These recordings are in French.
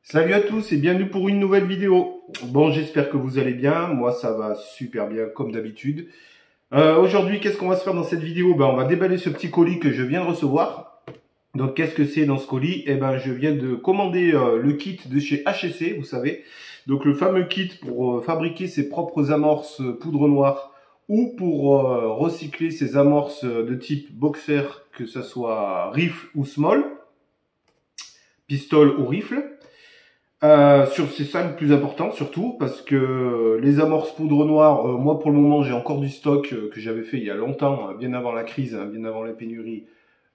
Salut à tous et bienvenue pour une nouvelle vidéo. Bon, j'espère que vous allez bien. Moi, ça va super bien comme d'habitude. Aujourd'hui, qu'est-ce qu'on va se faire dans cette vidéo? On va déballer ce petit colis que je viens de recevoir. Donc, qu'est-ce que c'est dans ce colis? Je viens de commander le kit de chez HSC, vous savez. Donc, le fameux kit pour fabriquer ses propres amorces poudre noire ou pour recycler ses amorces de type boxer, que ce soit rifle ou small, pistole ou rifle. C'est ça le plus important surtout parce que les amorces poudre noire, moi pour le moment j'ai encore du stock que j'avais fait il y a longtemps, bien avant la crise, bien avant la pénurie,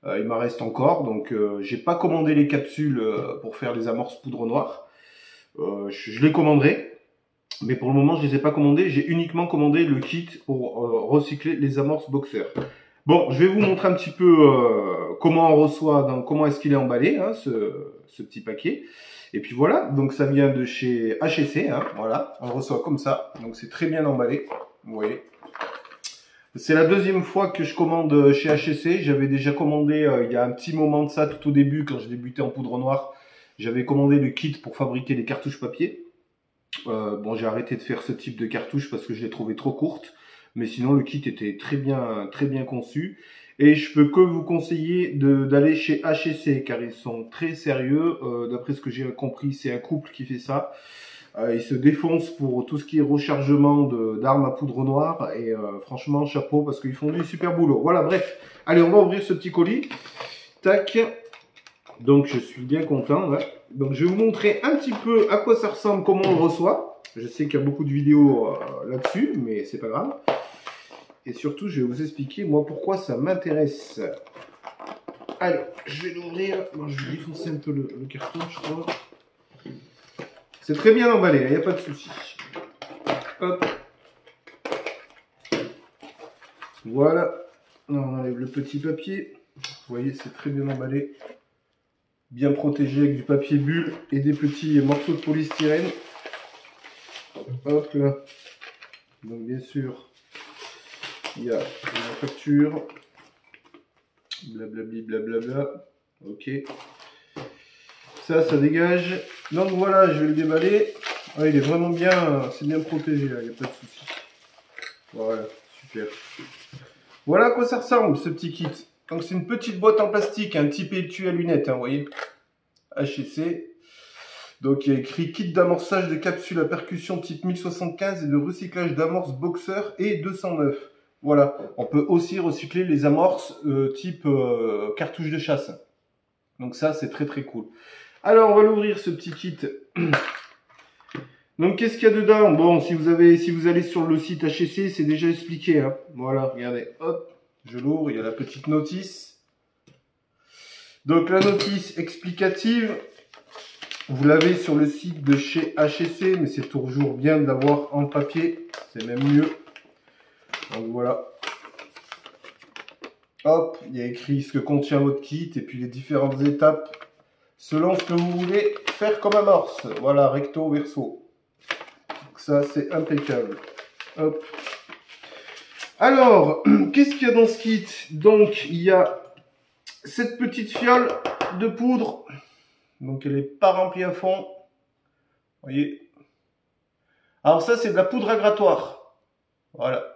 il m'en reste encore, donc j'ai pas commandé les capsules pour faire les amorces poudre noire, je les commanderai, mais pour le moment je les ai pas commandées, j'ai uniquement commandé le kit pour recycler les amorces boxer. Bon, je vais vous montrer un petit peu comment on reçoit, comment est-ce qu'il est emballé, hein, ce petit paquet. Et puis voilà, donc ça vient de chez HSC, hein, voilà, on le reçoit comme ça, donc c'est très bien emballé, vous voyez. C'est la deuxième fois que je commande chez HSC, j'avais déjà commandé il y a un petit moment de ça, tout au début, quand je débutais en poudre noire, j'avais commandé le kit pour fabriquer les cartouches papier. Bon, j'ai arrêté de faire ce type de cartouches parce que je les trouvais trop courtes, mais sinon le kit était très bien conçu. Et je peux que vous conseiller d'aller chez HSC car ils sont très sérieux. D'après ce que j'ai compris, c'est un couple qui fait ça. Ils se défoncent pour tout ce qui est rechargement d'armes à poudre noire. Et franchement, chapeau parce qu'ils font du super boulot. Voilà, bref. Allez, on va ouvrir ce petit colis. Tac. Donc, je suis bien content. Là. Donc, je vais vous montrer un petit peu à quoi ça ressemble, comment on le reçoit. Je sais qu'il y a beaucoup de vidéos là-dessus, mais c'est pas grave. Et surtout, je vais vous expliquer, moi, pourquoi ça m'intéresse. Allez, je vais l'ouvrir. Bon, je vais défoncer un peu le carton, je crois. C'est très bien emballé, il n'y a pas de souci. Hop. Voilà. On enlève le petit papier. Vous voyez, c'est très bien emballé. Bien protégé avec du papier bulle et des petits morceaux de polystyrène. Hop là. Donc, bien sûr, il y a la facture, blablabli, blablabla, ok. Ça dégage. Donc voilà, je vais le déballer. Ah, il est vraiment bien, c'est bien protégé, il n'y a pas de souci. Voilà, super. Voilà à quoi ça ressemble, ce petit kit. Donc c'est une petite boîte en plastique, un type étui à lunettes, hein, vous voyez. HSC. Donc il y a écrit kit d'amorçage de capsules à percussion type 1075 et de recyclage d'amorces boxer et 209. Voilà, on peut aussi recycler les amorces type cartouche de chasse. Donc ça, c'est très cool. Alors, on va l'ouvrir ce petit kit. Donc, qu'est-ce qu'il y a dedans? Bon, si vous allez sur le site HSC, c'est déjà expliqué. Hein. Voilà, regardez, hop, je l'ouvre, il y a la petite notice. Donc, la notice explicative, vous l'avez sur le site de chez HSC, mais c'est toujours bien d'avoir en papier, c'est même mieux. Donc voilà. Hop, il y a écrit ce que contient votre kit et puis les différentes étapes selon ce que vous voulez faire comme amorce. Voilà, recto, verso. Donc ça, c'est impeccable. Hop. Alors, qu'est-ce qu'il y a dans ce kit? Donc, il y a cette petite fiole de poudre. Donc, elle n'est pas remplie à fond. Vous voyez. Alors ça, c'est de la poudre à grattoir. Voilà.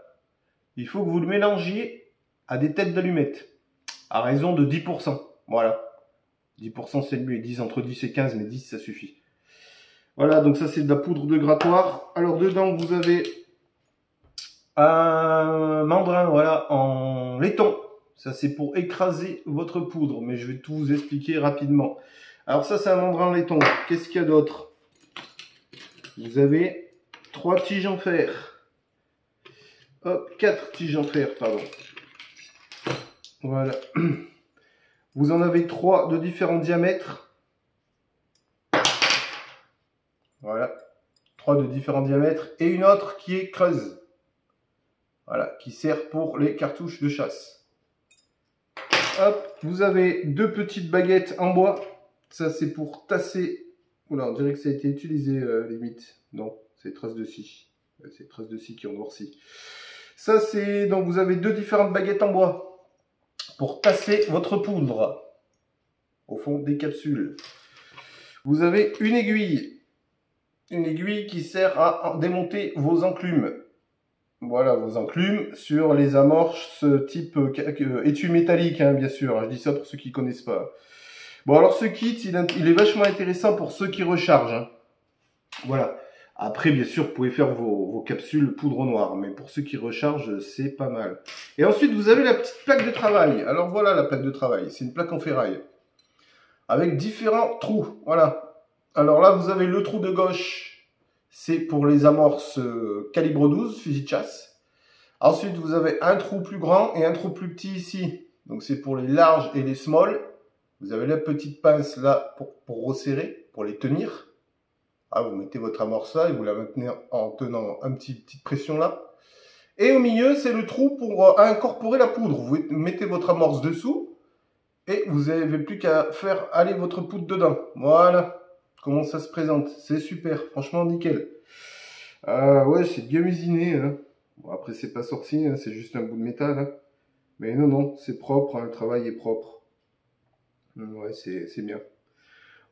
Il faut que vous le mélangiez à des têtes d'allumettes, à raison de 10%. Voilà. 10% c'est le mieux, 10 entre 10 et 15, mais 10 ça suffit. Voilà, donc ça c'est de la poudre de grattoir. Alors dedans vous avez un mandrin, voilà, en laiton. Ça c'est pour écraser votre poudre, mais je vais tout vous expliquer rapidement. Alors ça c'est un mandrin en laiton. Qu'est-ce qu'il y a d'autre? Vous avez 3 tiges en fer. Hop, 4 tiges en fer, pardon. Voilà. Vous en avez 3 de différents diamètres. Voilà. 3 de différents diamètres. Et une autre qui est creuse. Voilà. Qui sert pour les cartouches de chasse. Hop. Vous avez 2 petites baguettes en bois. Ça, c'est pour tasser. Oula, on dirait que ça a été utilisé, limite. Non, c'est traces de scie. C'est traces de scie qui ont noirci. Ça, c'est... Donc, vous avez 2 différentes baguettes en bois pour tasser votre poudre au fond des capsules. Vous avez une aiguille. Une aiguille qui sert à démonter vos enclumes. Voilà, vos enclumes sur les amorces type étui métallique, hein, bien sûr. Je dis ça pour ceux qui ne connaissent pas. Bon, alors ce kit, il est vachement intéressant pour ceux qui rechargent. Hein. Voilà. Après, bien sûr, vous pouvez faire vos capsules poudre noire. Mais pour ceux qui rechargent, c'est pas mal. Et ensuite, vous avez la petite plaque de travail. Alors voilà la plaque de travail. C'est une plaque en ferraille. Avec différents trous. Voilà. Alors là, vous avez le trou de gauche. C'est pour les amorces calibre 12, fusil de chasse. Ensuite, vous avez un trou plus grand et un trou plus petit ici. Donc c'est pour les larges et les small. Vous avez la petite pince là pour resserrer, pour les tenir. Ah, vous mettez votre amorce là et vous la maintenez en tenant une petite pression là. Et au milieu, c'est le trou pour incorporer la poudre. Vous mettez votre amorce dessous et vous n'avez plus qu'à faire aller votre poudre dedans. Voilà comment ça se présente. C'est super, franchement nickel. Ouais, c'est bien usiné. Hein. Bon, après, c'est pas sorcier, hein, c'est juste un bout de métal. Hein. Mais non, non, c'est propre, hein, le travail est propre. Ouais, c'est bien.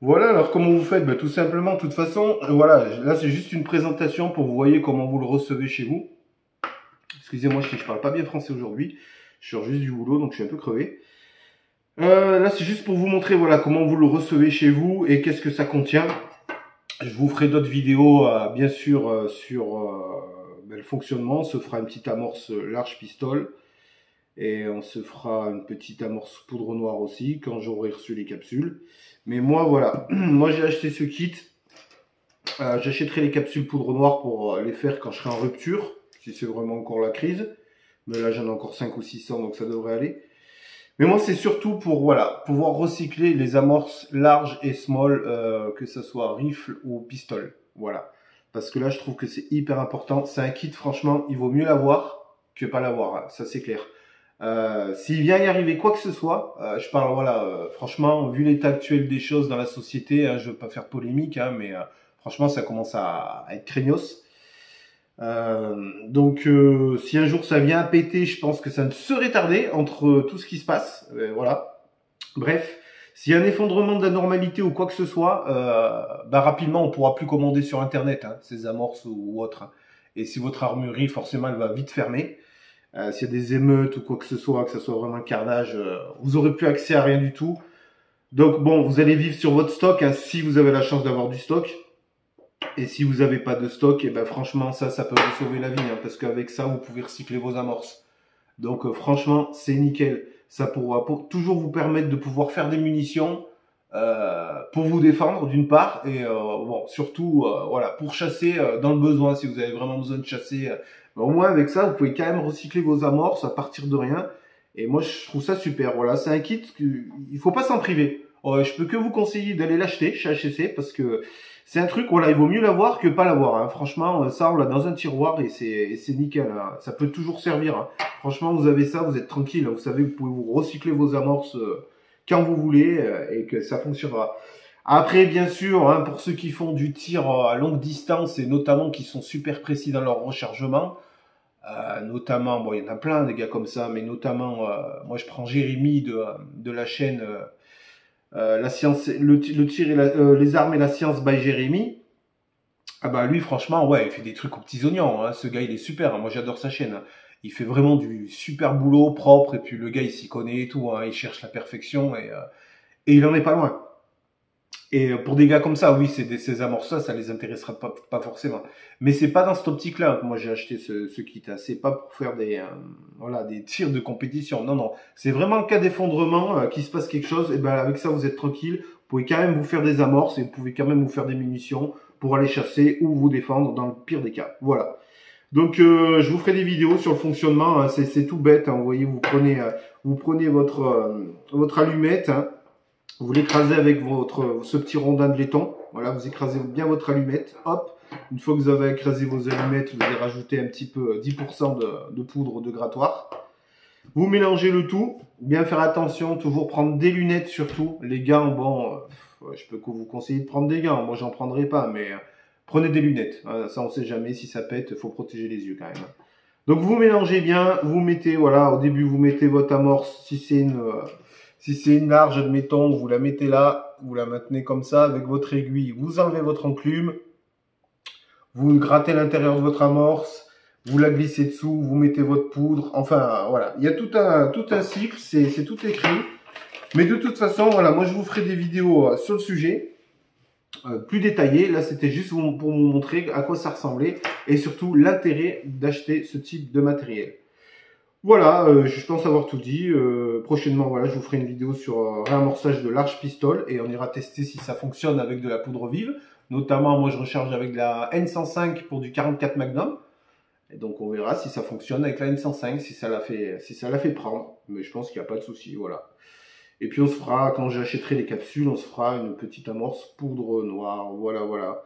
Voilà, alors comment vous faites? Tout simplement, de toute façon, voilà, là c'est juste une présentation pour que vous voyez comment vous le recevez chez vous. Excusez-moi, je parle pas bien français aujourd'hui. Je sors juste du boulot, donc je suis un peu crevé. Là, c'est juste pour vous montrer, voilà, comment vous le recevez chez vous et qu'est-ce que ça contient. Je vous ferai d'autres vidéos, bien sûr, sur le fonctionnement. On se fera une petite amorce large pistole. Et on se fera une petite amorce poudre noire aussi quand j'aurai reçu les capsules. Mais moi, voilà. Moi, j'ai acheté ce kit. J'achèterai les capsules poudre noire pour les faire quand je serai en rupture. Si c'est vraiment encore la crise. Mais là, j'en ai encore 5 ou 600, donc ça devrait aller. Mais moi, c'est surtout pour, voilà, pouvoir recycler les amorces larges et small, que ce soit rifle ou pistole. Voilà. Parce que là, je trouve que c'est hyper important. C'est un kit, franchement, il vaut mieux l'avoir que pas l'avoir. Hein. Ça, c'est clair. S'il vient y arriver quoi que ce soit, je parle, voilà, franchement, vu l'état actuel des choses dans la société, hein, je veux pas faire polémique, hein, mais franchement, ça commence à être craignos. Donc, si un jour ça vient à péter, je pense que ça ne serait tardé entre tout ce qui se passe. Voilà. Bref, s'il y a un effondrement de la normalité ou quoi que ce soit, rapidement, on pourra plus commander sur Internet, hein, ces amorces ou autres. Hein. Et si votre armurerie, forcément, elle va vite fermer. S'il y a des émeutes ou quoi que ce soit vraiment un carnage, vous aurez plus accès à rien du tout. Donc bon, vous allez vivre sur votre stock, hein, si vous avez la chance d'avoir du stock. Et si vous n'avez pas de stock, et franchement, ça peut vous sauver la vie, hein, parce qu'avec ça, vous pouvez recycler vos amorces. Donc franchement, c'est nickel. Ça pourra toujours vous permettre de pouvoir faire des munitions pour vous défendre d'une part, et bon, surtout voilà, pour chasser dans le besoin, si vous avez vraiment besoin de chasser. Au moins avec ça, vous pouvez quand même recycler vos amorces à partir de rien. Et moi, je trouve ça super. Voilà, c'est un kit il faut pas s'en priver. Je peux que vous conseiller d'aller l'acheter chez HSC parce que c'est un truc, voilà, il vaut mieux l'avoir que pas l'avoir. Hein. Franchement, ça, on l'a dans un tiroir et c'est nickel. Hein. Ça peut toujours servir. Hein. Franchement, vous avez ça, vous êtes tranquille. Hein. Vous savez, vous pouvez vous recycler vos amorces quand vous voulez et que ça fonctionnera. Après, bien sûr, hein, pour ceux qui font du tir à longue distance et notamment qui sont super précis dans leur rechargement, notamment, bon, il y en a plein des gars comme ça, mais notamment, moi je prends Jérémy de la chaîne la science, le tir et les armes et la science by Jérémy. Ah lui, franchement, ouais, il fait des trucs aux petits oignons. Hein. Ce gars, il est super. Hein. Moi, j'adore sa chaîne. Hein. Il fait vraiment du super boulot propre et puis le gars, il s'y connaît et tout. Hein. Il cherche la perfection et il en est pas loin. Et pour des gars comme ça, oui, ces amorces-là, ça les intéressera pas forcément. Mais c'est pas dans cette optique-là que moi j'ai acheté ce kit. Hein. C'est pas pour faire voilà, des tirs de compétition. Non, non. C'est vraiment en cas d'effondrement, qu'il se passe quelque chose. Et avec ça, vous êtes tranquille. Vous pouvez quand même vous faire des amorces et vous pouvez quand même vous faire des munitions pour aller chasser ou vous défendre dans le pire des cas. Voilà. Donc, je vous ferai des vidéos sur le fonctionnement. Hein. C'est tout bête. Hein. Vous voyez, vous prenez votre allumette. Hein. Vous l'écrasez avec ce petit rondin de laiton. Voilà, vous écrasez bien votre allumette. Hop, une fois que vous avez écrasé vos allumettes, vous allez rajouter un petit peu 10% de poudre de grattoir. Vous mélangez le tout. Bien faire attention, toujours prendre des lunettes surtout. Les gants, bon, je peux que vous conseiller de prendre des gants. Moi, j'en prendrai pas, mais prenez des lunettes. Ça, on sait jamais. Si ça pète, il faut protéger les yeux quand même. Donc, vous mélangez bien. Vous mettez, voilà, au début, vous mettez votre amorce. Si Si c'est une large, admettons, vous la mettez là, vous la maintenez comme ça avec votre aiguille, vous enlevez votre enclume, vous grattez l'intérieur de votre amorce, vous la glissez dessous, vous mettez votre poudre, enfin voilà, il y a tout un cycle, c'est tout écrit. Mais de toute façon, voilà, moi je vous ferai des vidéos sur le sujet, plus détaillées. Là, c'était juste pour vous montrer à quoi ça ressemblait et surtout l'intérêt d'acheter ce type de matériel. Voilà, je pense avoir tout dit. Prochainement, voilà, je vous ferai une vidéo sur réamorçage de large pistole et on ira tester si ça fonctionne avec de la poudre vive. Notamment, moi, je recharge avec de la N105 pour du 44 Magnum. Et donc, on verra si ça fonctionne avec la N105, si ça la fait prendre. Mais je pense qu'il n'y a pas de souci, voilà. Et puis, on se fera, quand j'achèterai les capsules, on se fera une petite amorce poudre noire. Voilà, voilà.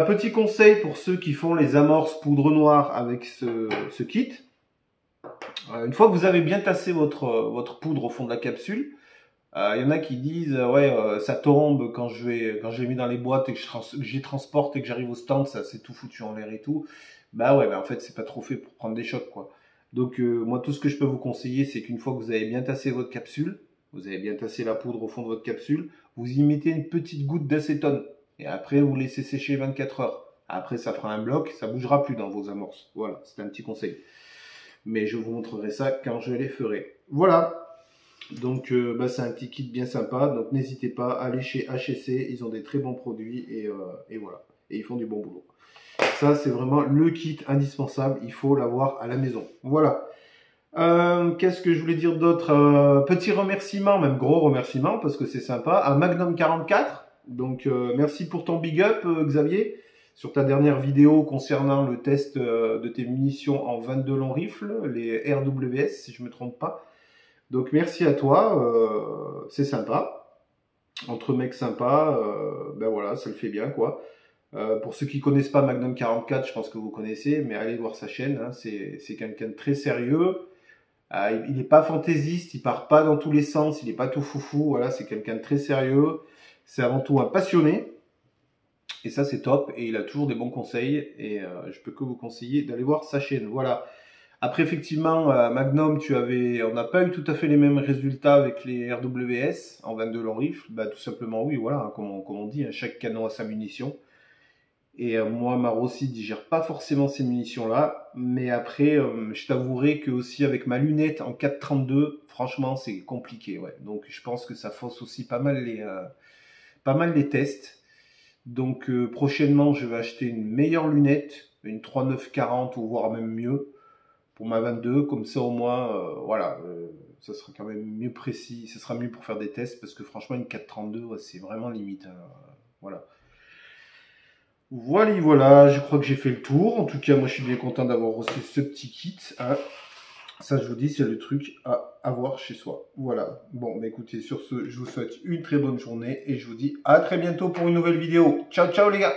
Petit conseil pour ceux qui font les amorces poudre noire avec ce kit. Une fois que vous avez bien tassé votre poudre au fond de la capsule, il y en a qui disent ouais ça tombe quand je l'ai mis dans les boîtes et que j'y transporte et que j'arrive au stand, ça c'est tout foutu en l'air et tout. Bah ouais, en fait c'est pas trop fait pour prendre des chocs quoi. Donc moi tout ce que je peux vous conseiller, c'est qu'une fois que vous avez bien tassé votre capsule, vous avez bien tassé la poudre au fond de votre capsule, vous y mettez une petite goutte d'acétone et après vous laissez sécher 24 heures. Après ça fera un bloc, ça bougera plus dans vos amorces. Voilà, c'est un petit conseil. Mais je vous montrerai ça quand je les ferai. Voilà. Donc c'est un petit kit bien sympa. Donc n'hésitez pas à aller chez HSC. Ils ont des très bons produits et voilà. Et ils font du bon boulot. Ça c'est vraiment le kit indispensable. Il faut l'avoir à la maison. Voilà. Qu'est-ce que je voulais dire d'autre? Petit remerciement, même gros remerciement parce que c'est sympa, à Magnum 44. Donc merci pour ton big up Xavier. Sur ta dernière vidéo concernant le test de tes munitions en 22 long rifles, les RWS, si je ne me trompe pas. Donc merci à toi, c'est sympa. Entre mecs sympas, ben voilà, ça le fait bien quoi. Pour ceux qui ne connaissent pas Magnum 44, je pense que vous connaissez, mais allez voir sa chaîne, hein, c'est quelqu'un de très sérieux. Il n'est pas fantaisiste, il part pas dans tous les sens, il n'est pas tout foufou, voilà, c'est quelqu'un de très sérieux. C'est avant tout un passionné. Et ça, c'est top. Et il a toujours des bons conseils. Et je peux que vous conseiller d'aller voir sa chaîne. Voilà. Après, effectivement, Magnum, on n'a pas eu tout à fait les mêmes résultats avec les RWS en 22 long rifle. Bah, tout simplement, oui, voilà, hein, comme on dit, hein, chaque canon a sa munition. Et moi, ma Rossi digère pas forcément ces munitions-là. Mais après, je t'avouerai que aussi avec ma lunette en 4,32, franchement, c'est compliqué. Ouais. Donc, je pense que ça fausse aussi pas mal les tests. Donc prochainement, je vais acheter une meilleure lunette, une 3940 ou voire même mieux pour ma 22. Comme ça au moins, voilà, ça sera quand même mieux précis. Ça sera mieux pour faire des tests parce que franchement, une 432, ouais, c'est vraiment limite. Hein, voilà. Voilà, je crois que j'ai fait le tour. En tout cas, moi, je suis bien content d'avoir reçu ce petit kit. Hein. Ça, je vous dis, c'est le truc à avoir chez soi. Voilà. Bon, bah écoutez, sur ce, je vous souhaite une très bonne journée et je vous dis à très bientôt pour une nouvelle vidéo. Ciao, ciao les gars!